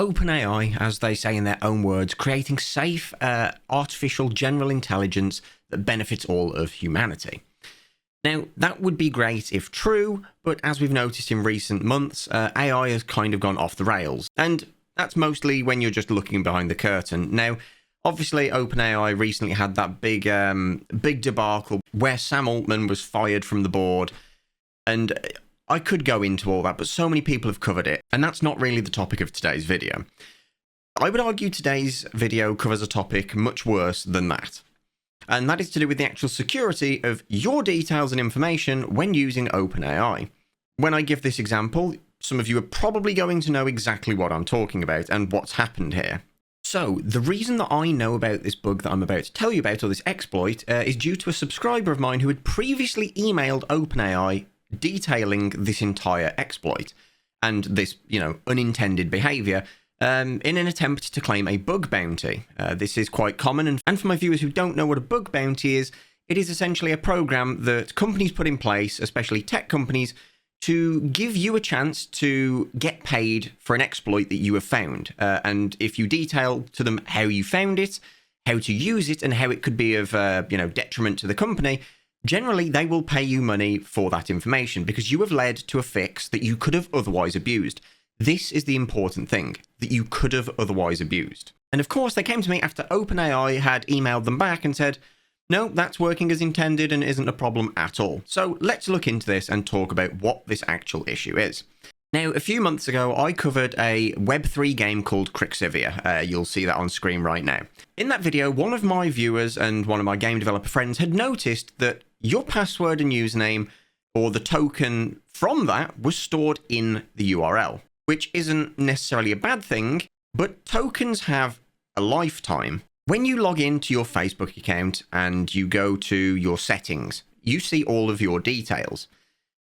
OpenAI, as they say in their own words, creating safe, artificial general intelligence that benefits all of humanity. Now, that would be great if true, but as we've noticed in recent months, AI has kind of gone off the rails. And that's mostly when you're just looking behind the curtain. Now, obviously, OpenAI recently had that big debacle where Sam Altman was fired from the board. And I could go into all that, but so many people have covered it, and that's not really the topic of today's video. I would argue today's video covers a topic much worse than that. And that is to do with the actual security of your details and information when using OpenAI. When I give this example, some of you are probably going to know exactly what I'm talking about and what's happened here. So, the reason that I know about this bug that I'm about to tell you about, or this exploit, is due to a subscriber of mine who had previously emailed OpenAI detailing this entire exploit and this, unintended behavior in an attempt to claim a bug bounty. This is quite common, and for my viewers who don't know what a bug bounty is, it is essentially a program that companies put in place, especially tech companies, to give you a chance to get paid for an exploit that you have found. And if you detail to them how you found it, how to use it, and how it could be of detriment to the company, generally they will pay you money for that information because you have led to a fix that you could have otherwise abused. This is the important thing, that you could have otherwise abused. And of course, they came to me after OpenAI had emailed them back and said, no, that's working as intended and isn't a problem at all. So let's look into this and talk about what this actual issue is. Now, a few months ago, I covered a Web3 game called Crixivia. You'll see that on screen right now. In that video, one of my viewers and one of my game developer friends had noticed that your password and username, or the token from that, was stored in the URL, which isn't necessarily a bad thing, but tokens have a lifetime. When you log into your Facebook account and you go to your settings, you see all of your details.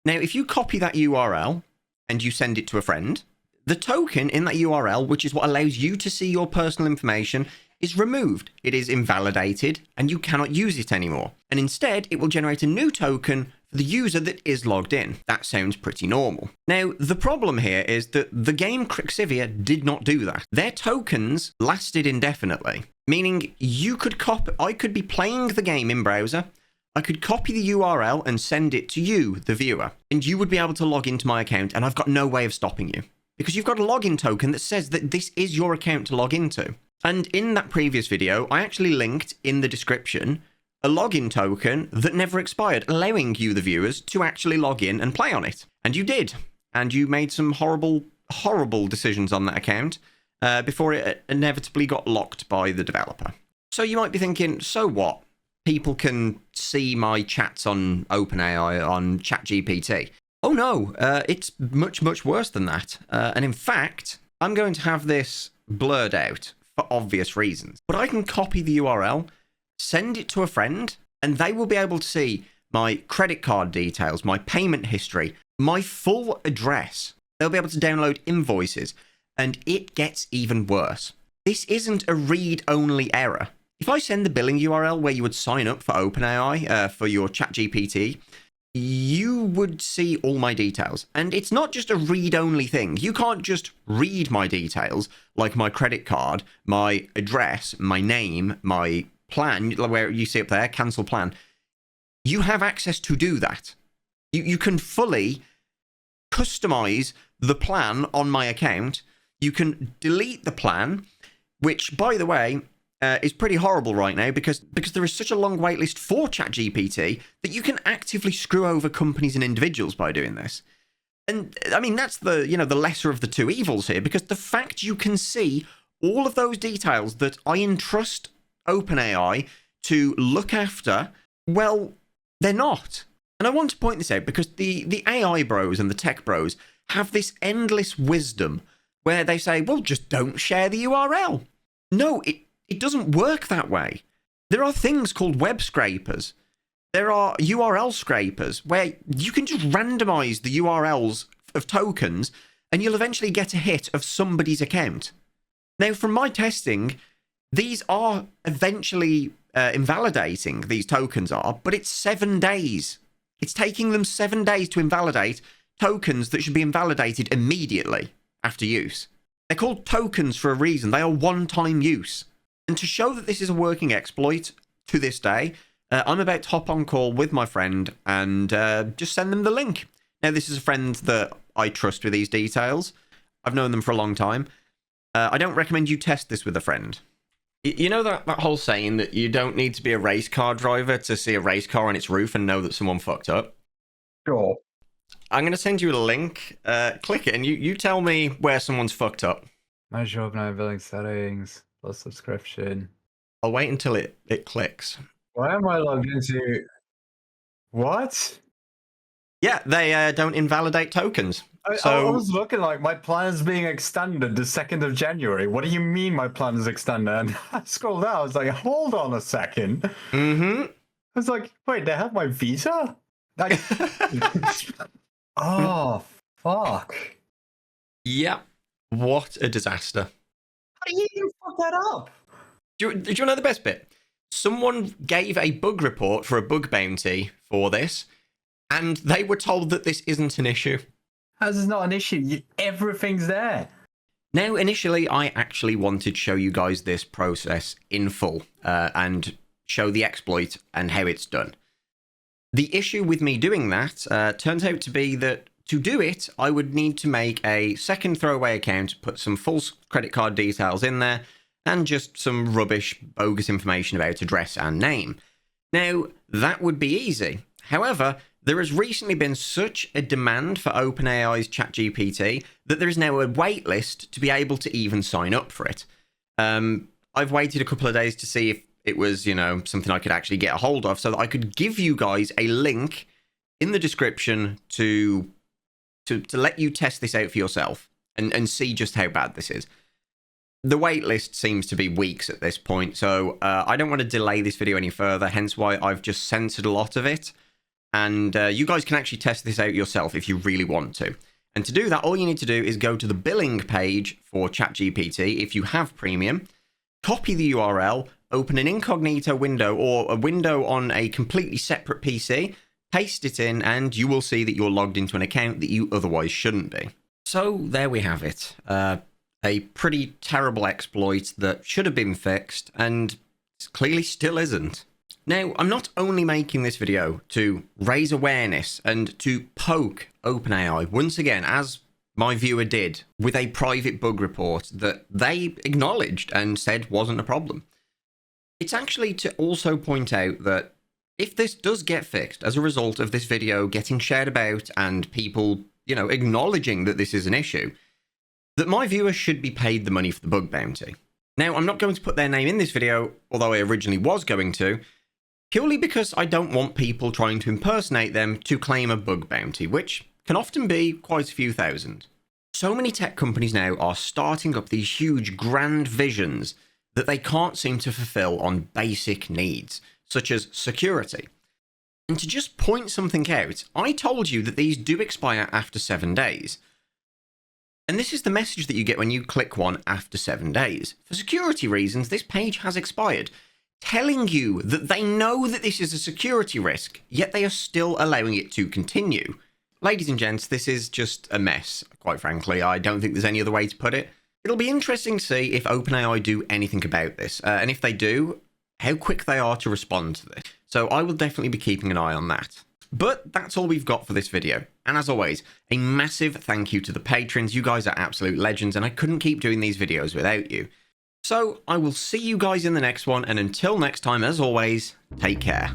Now, if you copy that URL and you send it to a friend, the token in that URL, which is what allows you to see your personal information, is removed. It is invalidated and you cannot use it anymore. And instead, it will generate a new token for the user that is logged in. That sounds pretty normal. Now, the problem here is that the game Crixivia did not do that. Their tokens lasted indefinitely, meaning I could be playing the game in browser, I could copy the URL and send it to you, the viewer, and you would be able to log into my account, and I've got no way of stopping you, because you've got a login token that says that this is your account to log into. And in that previous video, I actually linked in the description a login token that never expired, allowing you, the viewers, to actually log in and play on it. And you did. And you made some horrible, horrible decisions on that account before it inevitably got locked by the developer. So you might be thinking, so what? People can see my chats on OpenAI, on Chatgpt. Oh no, it's much, much worse than that. And in fact, I'm going to have this blurred out for obvious reasons. But I can copy the URL, send it to a friend, and they will be able to see my credit card details, my payment history, my full address. They'll be able to download invoices, and it gets even worse. This isn't a read-only error. If I send the billing URL where you would sign up for OpenAI for your ChatGPT, you would see all my details. And it's not just a read-only thing. You can't just read my details, like my credit card, my address, my name, my plan, where you see up there, cancel plan. You have access to do that. You can fully customize the plan on my account. You can delete the plan, which, by the way, is pretty horrible right now because there is such a long waitlist for ChatGPT that you can actively screw over companies and individuals by doing this. And I mean, that's the lesser of the two evils here, because the fact you can see all of those details that I entrust OpenAI to look after, well, they're not. And I want to point this out because the AI bros and the tech bros have this endless wisdom where they say, well, just don't share the URL. No, it doesn't work that way. There are things called web scrapers. There are URL scrapers where you can just randomize the URLs of tokens and you'll eventually get a hit of somebody's account. Now, from my testing, these are eventually invalidating, these tokens are, but it's 7 days. It's taking them 7 days to invalidate tokens that should be invalidated immediately after use. They're called tokens for a reason. They are one-time use. And to show that this is a working exploit to this day, I'm about to hop on call with my friend and just send them the link. Now, this is a friend that I trust with these details. I've known them for a long time. I don't recommend you test this with a friend. You know that whole saying that you don't need to be a race car driver to see a race car on its roof and know that someone fucked up? Sure. I'm going to send you a link. Click it and you tell me where someone's fucked up. Measure open billing settings, plus subscription. I'll wait until it clicks. Why am I logged into... What? Yeah, they don't invalidate tokens. I was looking like my plan is being extended the 2nd of January. What do you mean my plan is extended? And I scrolled down, I was like, hold on a second. Mm-hmm. I was like, wait, they have my visa? Like... Oh, fuck. Yeah. What a disaster. How do you even fuck that up? Do you want to know the best bit? Someone gave a bug report for a bug bounty for this, and they were told that this isn't an issue. How's this not an issue? Everything's there. Now, initially, I actually wanted to show you guys this process in full and show the exploit and how it's done. The issue with me doing that turns out to be that to do it, I would need to make a second throwaway account, put some false credit card details in there, and just some rubbish, bogus information about address and name. Now, that would be easy. However, there has recently been such a demand for OpenAI's Chatgpt that there is now a wait list to be able to even sign up for it. I've waited a couple of days to see if it was, something I could actually get a hold of so that I could give you guys a link in the description to let you test this out for yourself and see just how bad this is. The waitlist seems to be weeks at this point, so I don't want to delay this video any further, hence why I've just censored a lot of it. And you guys can actually test this out yourself if you really want to. And to do that, all you need to do is go to the billing page for ChatGPT if you have premium, copy the URL, open an incognito window or a window on a completely separate PC, paste it in, and you will see that you're logged into an account that you otherwise shouldn't be. So there we have it. A pretty terrible exploit that should have been fixed and clearly still isn't. Now, I'm not only making this video to raise awareness and to poke OpenAI once again, as my viewer did, with a private bug report that they acknowledged and said wasn't a problem. It's actually to also point out that if this does get fixed as a result of this video getting shared about and people, acknowledging that this is an issue, that my viewers should be paid the money for the bug bounty. Now, I'm not going to put their name in this video, although I originally was going to, purely because I don't want people trying to impersonate them to claim a bug bounty, which can often be quite a few thousand. So many tech companies now are starting up these huge grand visions that they can't seem to fulfill on basic needs, such as security. And to just point something out, I told you that these do expire after 7 days. And this is the message that you get when you click one after 7 days. For security reasons, this page has expired, telling you that they know that this is a security risk, yet they are still allowing it to continue. Ladies and gents, this is just a mess, quite frankly. I don't think there's any other way to put it. It'll be interesting to see if OpenAI do anything about this, and if they do, how quick they are to respond to this. So I will definitely be keeping an eye on that. But that's all we've got for this video. And as always, a massive thank you to the patrons. You guys are absolute legends, and I couldn't keep doing these videos without you. So I will see you guys in the next one, and until next time, as always, take care.